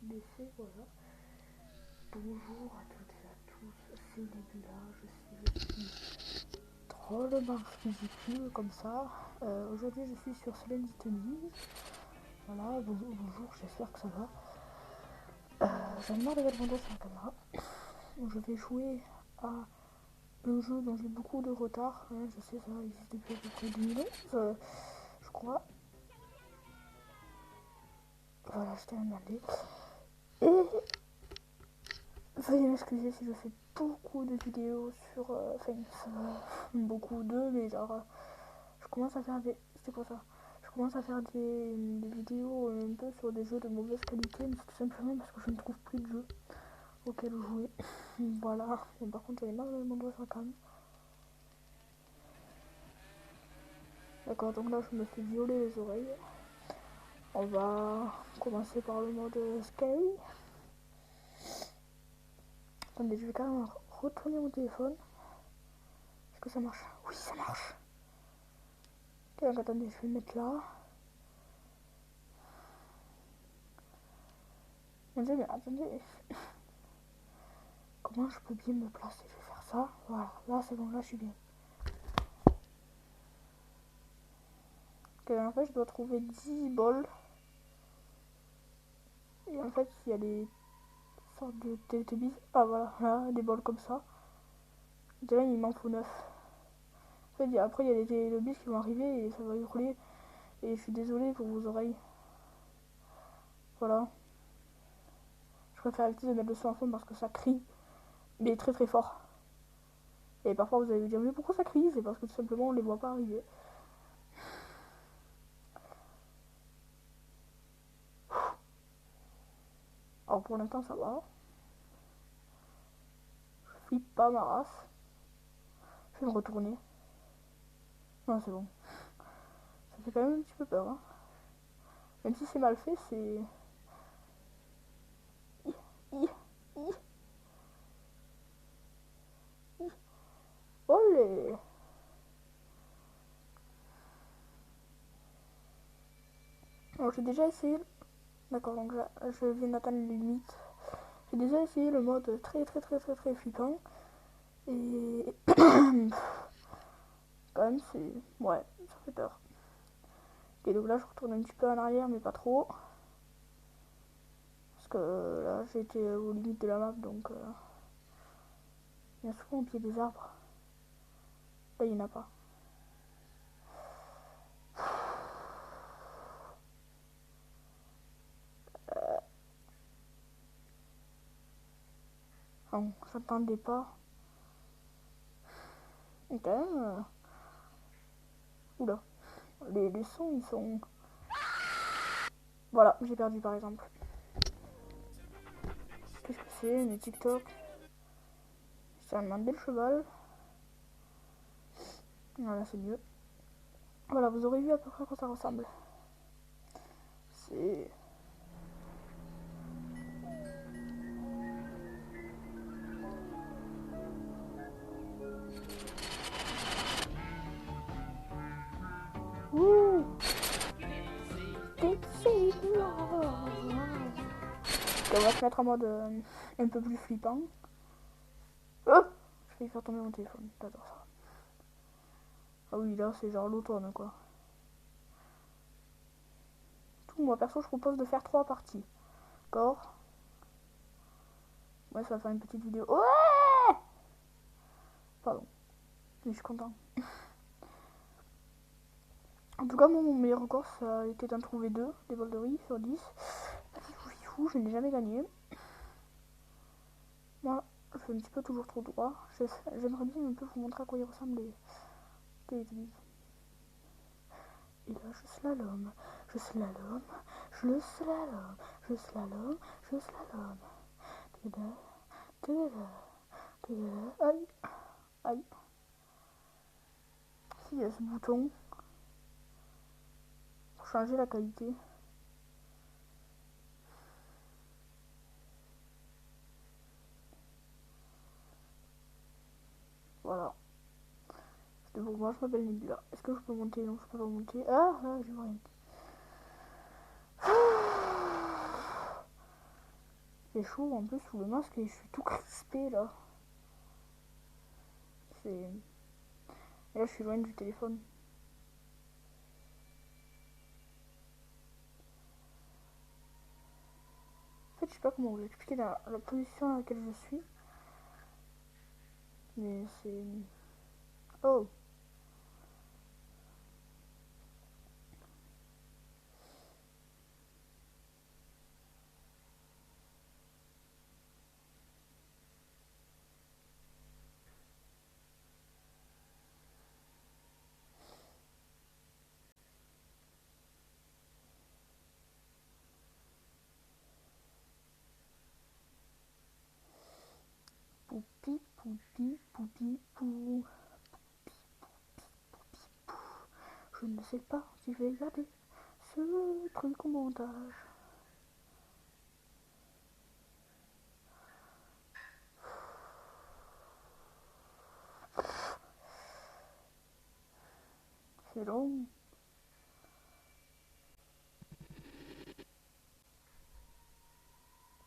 baisser, voilà. Bonjour à toutes et à tous, c'est Nebula, je suis drôlement ridicule comme ça. Aujourd'hui je suis sur Slendytony. Voilà, bonjour, j'espère que ça va. J'en ai marre de mettre mon doigt sur la caméra. Je vais jouer à un jeu dont j'ai beaucoup de retard. Je sais, ça existe depuis à peu près 2011, je crois. Voilà, je t'ai demandé. Et veuillez m'excuser si je fais beaucoup de vidéos sur... Enfin, beaucoup de, mais genre... je commence à faire des... C'est quoi ça? Je commence à faire des vidéos un peu sur des jeux de mauvaise qualité, mais c'est tout simplement parce que je ne trouve plus de jeux auxquels jouer. Voilà. Et par contre, j'avais mal mon doigt sur la canne. D'accord, donc là, je me fais violer les oreilles. On va commencer par le mode scary. Attendez, je vais quand même retourner mon téléphone. Est-ce que ça marche? Oui, ça marche. Ok, donc attendez, je vais le mettre là. Mon dieu, mais attendez. Comment je peux bien me placer? Je vais faire ça. Voilà, là c'est bon, là je suis bien. Ok, en fait, je dois trouver 10 bols. Et en fait, il y a des sortes de Teletubbies. Ah voilà, là, des bols comme ça. Déjà, il m'en faut 9. En fait, après, il y a des Teletubbies qui vont arriver et ça va hurler. Et je suis désolée pour vos oreilles. Voilà. Je préfère éviter de mettre le son en fond parce que ça crie. Mais très très fort. Et parfois, vous allez vous dire, mais pourquoi ça crie? C'est parce que tout simplement, on les voit pas arriver. Alors pour l'instant, ça va. Je flippe pas ma race. Je vais me retourner. Non, c'est bon. Ça fait quand même un petit peu peur. Hein. Même si c'est mal fait, c'est... Olé! Alors j'ai déjà essayé... D'accord, donc je viens d'atteindre les limites. J'ai déjà essayé le mode très flippant. Et... quand même, c'est... Ouais, ça fait peur. Ok, donc là, je retourne un petit peu en arrière, mais pas trop. Parce que là, j'ai été aux limites de la map, donc... il y a souvent au pied des arbres. Là, il n'y en a pas. Non, j'attendais pas. Et quand même... Oula. Les sons, ils sont... Voilà, j'ai perdu par exemple. Qu'est-ce que c'est? Une TikTok. C'est un bel cheval. Voilà, c'est mieux. Voilà, vous aurez vu à peu près à quoi ça ressemble. C'est... Ouh! Ok, on va se mettre en mode un peu plus flippant. Oh, je vais faire tomber mon téléphone. J'adore ça. Ah oui, là, c'est genre l'automne, quoi. Tout, moi, perso, je propose de faire 3 parties. D'accord? Ouais, ça va faire une petite vidéo. Ouais! Pardon. Mais je suis content. En tout cas, mon meilleur record, ça a été d'en trouver 2, des bols de riz sur 10. Je n'ai jamais gagné. Moi, je fais un petit peu toujours trop droit. J'aimerais bien un peu vous montrer à quoi il ressemble les Teletubbies. Et là, je slalom, je slalom, je le slalom, je slalom, je slalom. Aïe, aïe. Si, il y a ce bouton pour changer la qualité. Voilà. C'était pour moi, je m'appelle Nebula. Est-ce que je peux monter? Non, je peux pas monter. Ah, là, je vois rien. fait chaud en plus sous le masque et je suis tout crispé là. Et là je suis loin du téléphone. En fait je sais pas comment vous expliquer la position dans laquelle je suis. Mais c'est... Oh! Poupi, poupi, poupi, pou. Je ne sais pas si je vais garder ce truc au montage. C'est long.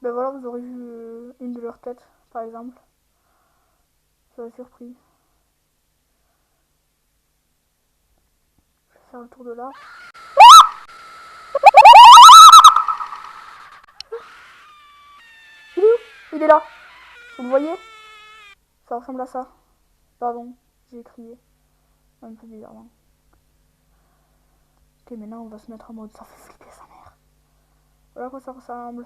Ben voilà, vous aurez vu une de leurs têtes, par exemple. Ça m'a surpris. Je vais faire le tour de là. Il est où? Il est là. Vous le voyez? Ça ressemble à ça. Pardon, j'ai crié. Un peu bizarrement. Ok, maintenant on va se mettre en mode ça fait flipper sa mère. Voilà à quoi ça ressemble.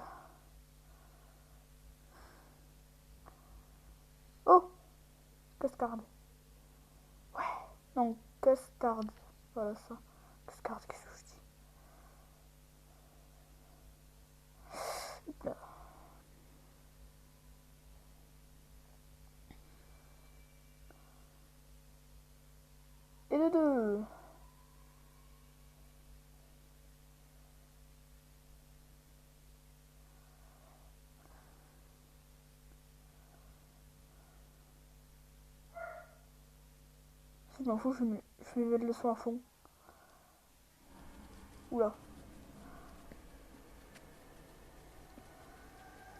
Oh! Cascade. Ouais. Non, castarde. Voilà ça. Cascade, qu'est-ce que je dis? Hop là. Et de deux. Si je m'en fous, je vais mettre le son à fond. Oula.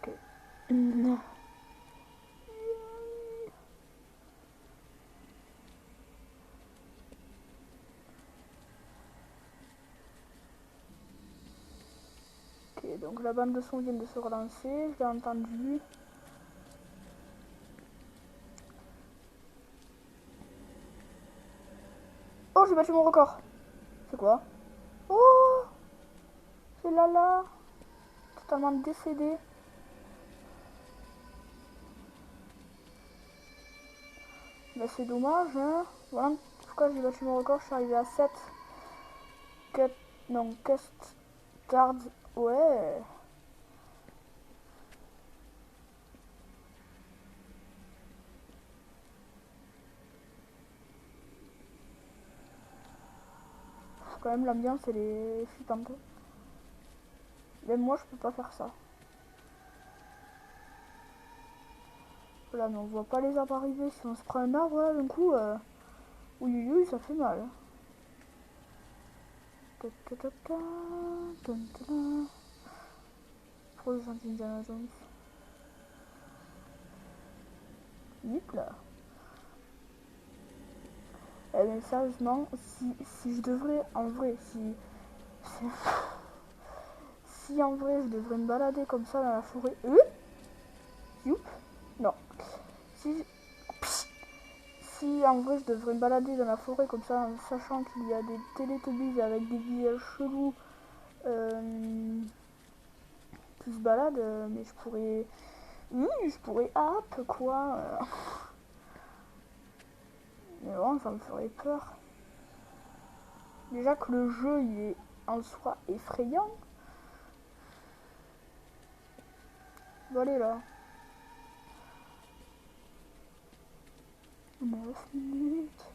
Ok. Non. Ok, donc la bande de son vient de se relancer, je l'ai entendu. Oh, j'ai battu mon record. C'est quoi? Oh, c'est Lala. Totalement décédé. Bah c'est dommage, hein. Voilà, en tout cas j'ai battu mon record, je suis arrivé à 7. Non, Custard. Ouais. Quand même l'ambiance elle est flippante. Même moi je peux pas faire ça. Voilà, mais on voit pas les arbres arriver. Si on se prend un arbre là d'un coup, oui, oui, oui, ça fait mal. Trop de gentil Indiana Jones. Hip là. Eh mais sérieusement, si je devrais, en vrai, si en vrai je devrais me balader comme ça dans la forêt. Youp. Non. Si, si en vrai je devrais me balader dans la forêt comme ça en sachant qu'il y a des télétobies avec des visages chelous qui se baladent, mais je pourrais. Je pourrais hop quoi. Mais bon, ça me ferait peur. Déjà que le jeu il est en soi effrayant. Bon allez là. 9 minutes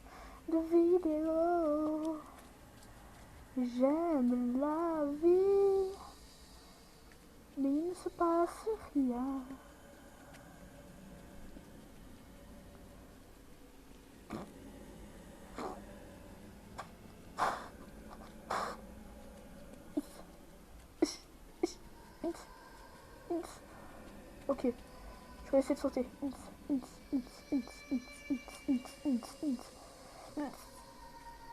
de vidéo. J'aime la vie. Mais il ne se passe rien. vais essayer de sauter.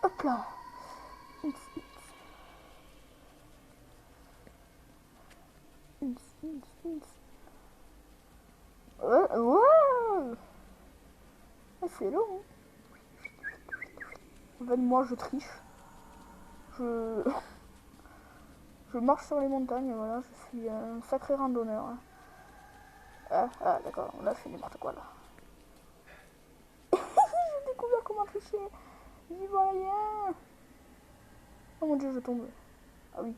Hop là. Ouais. C'est long. En fait, moi, je triche. Je... je marche sur les montagnes, voilà. Je suis un sacré randonneur. Hein. Ah d'accord. Là, je fais n'importe quoi, là. J'ai découvert comment tricher. J'y vois rien. Oh mon dieu, je tombe. Ah oui.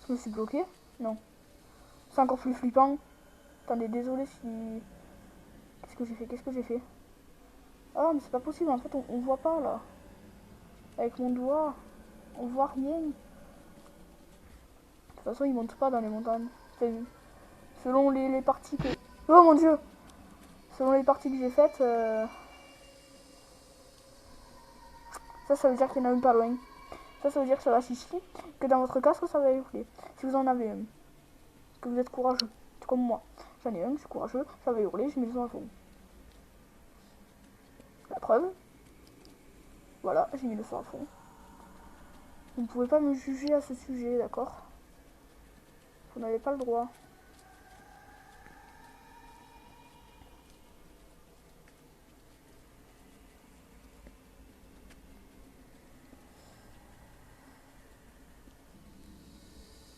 Je me suis bloqué. Non. C'est encore plus flippant. Attendez, désolé si... Qu'est-ce que j'ai fait Ah, mais c'est pas possible. En fait, on voit pas, là. Avec mon doigt, on voit rien. De toute façon, ils montent pas dans les montagnes. Enfin, selon les parties que... Oh mon dieu. Selon les parties que j'ai faites... Ça veut dire qu'il y en a même pas loin. Ça veut dire que ça va chichi. Que dans votre casque, ça va hurler. Si vous en avez un. Que vous êtes courageux. C'est comme moi. J'en ai un, je suis courageux. Ça va hurler, je mets le son à fond. La preuve. Voilà, j'ai mis le son à fond. Vous ne pouvez pas me juger à ce sujet, d'accord? Vous n'avez pas le droit.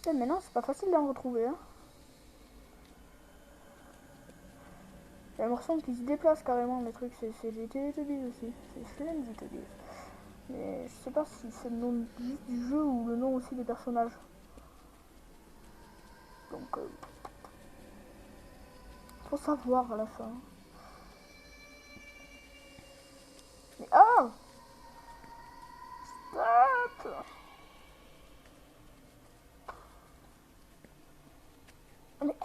Et maintenant, c'est pas facile d'en retrouver. Hein. J'ai l'impression qu'ils se déplacent carrément, les trucs. C'est les Teletubbies aussi. C'est Slendy Teletubbies. Mais je sais pas si c'est le nom juste du jeu ou le nom aussi des personnages. Donc, faut savoir à la fin. Mais ah! Stop! Mais...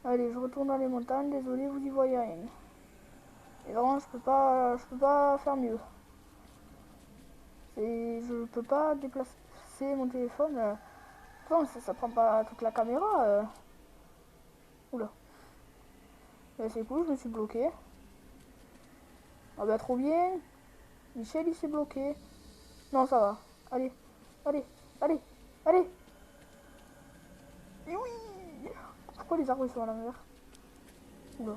Allez, je retourne dans les montagnes. Désolé, vous y voyez rien. Et vraiment, je peux pas faire mieux. Je peux pas déplacer mon téléphone. Non, ça prend pas toute la caméra. Oula. C'est cool, je me suis bloqué. Ah bah trop bien. Michel, il s'est bloqué. Non, ça va. Allez, allez, allez, allez. Et oui. Pourquoi les arbres ils sont à l'envers? Oula,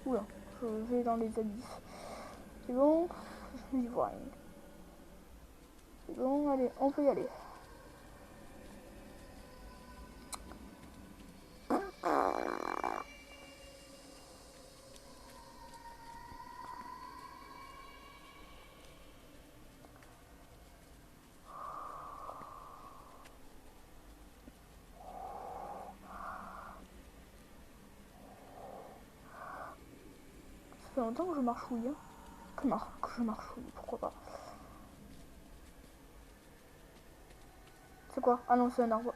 oula. Je vais dans les abysses. C'est bon, je n'y vois rien. C'est bon, allez, on peut y aller. Ça fait longtemps que je marchouille. Hein. Que je marchouille, pourquoi pas. C'est quoi? Ah non, c'est un arbre.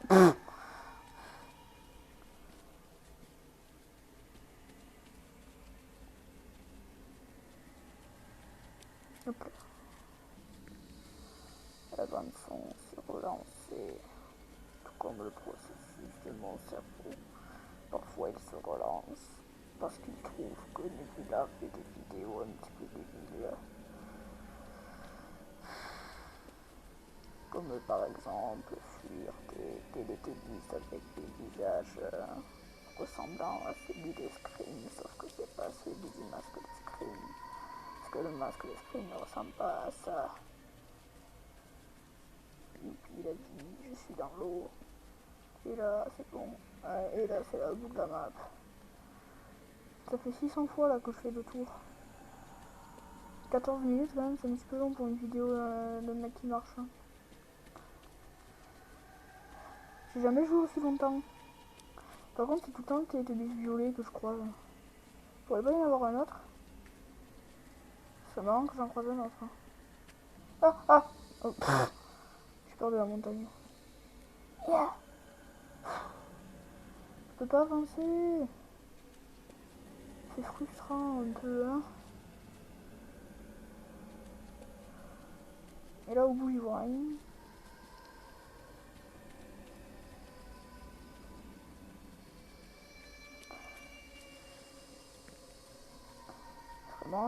Hop là. La bande son s'est relancée, tout comme le processus de mon cerveau. Parfois il se relance, parce qu'il trouve que Nebula fait des vidéos un petit peu débiles. Comme par exemple fuir des Teletubbies avec des visages ressemblant à celui de Scream, sauf que c'est pas celui du masque de Scream. Parce que le masque de Scream ne ressemble pas à ça. Youpi la vie, je suis dans l'eau. Et là, c'est bon. Et là, c'est la bout de la map. Ça fait 600 fois là que je fais le tour. 14 minutes quand même, c'est un petit peu long pour une vidéo de mec qui marche. Hein. J'ai jamais joué aussi longtemps. Par contre, c'est tout le temps le Teletubbies violet que je croise. Pourrait pas y en avoir un autre? C'est marrant que j'en croise un autre. Hein. Ah oh, j'ai peur de la montagne. Yeah. Je peux pas avancer. C'est frustrant un peu, hein. Et là, au bout, il voit rien.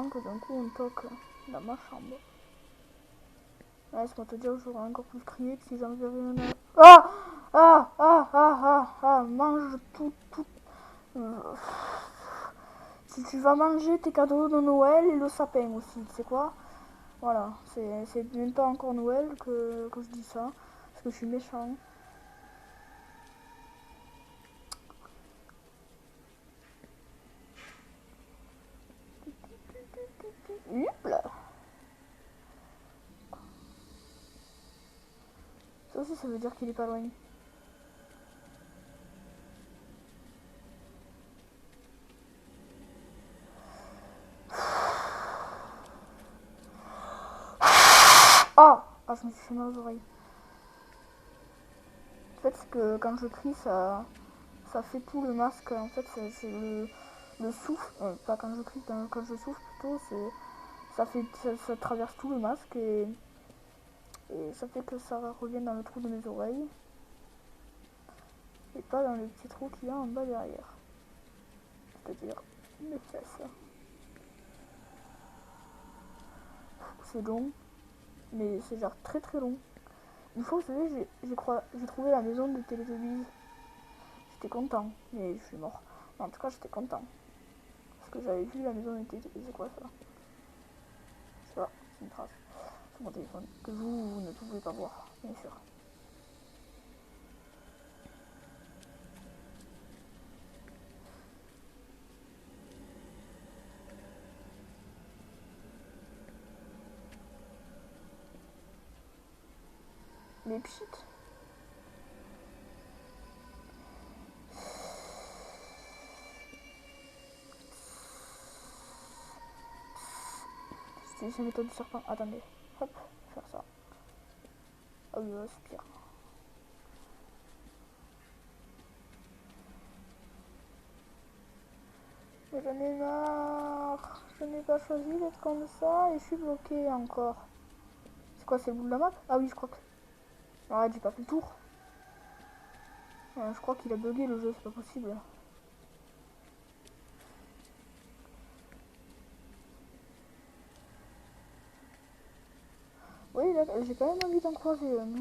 temps que d'un coup on toque dans ma chambre. Laisse-moi te dire, j'aurais encore plus crié que si j'en avais rien à... mange tout. Si tu vas manger tes cadeaux de Noël et le sapin aussi, tu sais quoi? Voilà, c'est même pas encore Noël que je dis ça, parce que je suis méchant. Hop. Ça aussi, ça veut dire qu'il est pas loin. Ah, je me suis fait mal aux oreilles. En fait, c'est que quand je crie, ça fait tout le masque. En fait, c'est le souffle. Pas quand je crie, quand je souffle plutôt, ça traverse tout le masque et ça fait que ça revient dans le trou de mes oreilles et pas dans le petit trou qu'il y a en bas derrière. C'est-à-dire mes fesses. C'est long, mais c'est genre très très long. Une fois, vous savez, j'ai trouvé la maison de Télétobies. J'étais content, mais je suis mort. Mais en tout cas, j'étais content. Parce que j'avais vu la maison de Télétobies. C'est quoi ça? Je sais pas, c'est une trace sur mon téléphone que vous ne pouvez pas voir, bien sûr. Mais pchit. C'est une méthode du serpent. Attendez. Hop, faire ça. Ah oui, c'est pire. Mais j'en ai marre. Je n'ai pas choisi d'être comme ça et je suis bloquée encore. C'est quoi, c'est le bout de la map? Ah oui, je crois que... Arrête, j'ai pas fait le tour. Je crois qu'il a bugué le jeu, c'est pas possible. Oui, là, j'ai quand même envie d'en croiser un.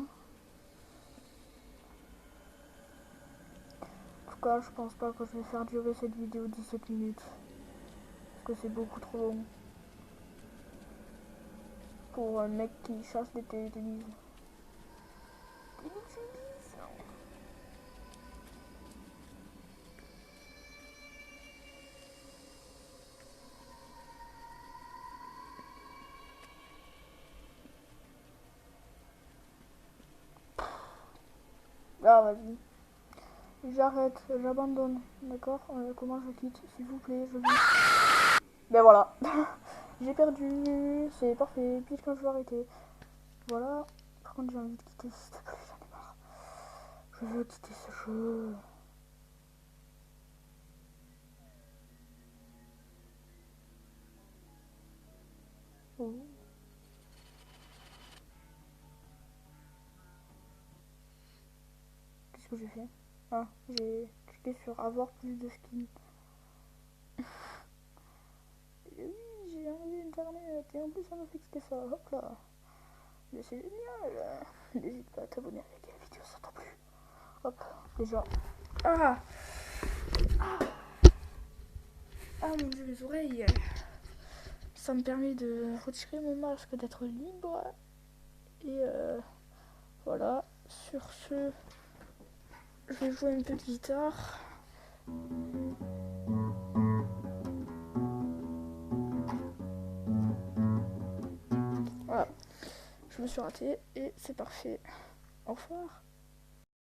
En tout cas, je pense pas que je vais faire durer cette vidéo 17 minutes. Parce que c'est beaucoup trop long. Pour un mec qui chasse des télévisions. Ah, vas-y. J'arrête, j'abandonne. D'accord? Comment je quitte? S'il vous plaît, je vis. Ben voilà. J'ai perdu. C'est parfait. Puis quand je vais arrêter. Voilà. Par contre, j'ai envie de quitter, s'il te plaît, j'en ai marre. Je veux quitter ce jeu. Oh. Qu'est-ce que j'ai fait? Ah, j'ai cliqué sur avoir plus de skins. Et oui, j'ai enlevé internet et en plus ça m'a fait que c'était ça. Hop là. Mais c'est génial. N'hésite pas à t'abonner avec la vidéo, ça t'en plus. Hop, déjà. Ah, ah mon dieu, mes oreilles. Ça me permet de retirer mon masque, d'être libre. Et voilà. Sur ce, je vais jouer un peu de guitare. Voilà. Je me suis ratée et c'est parfait. Au revoir.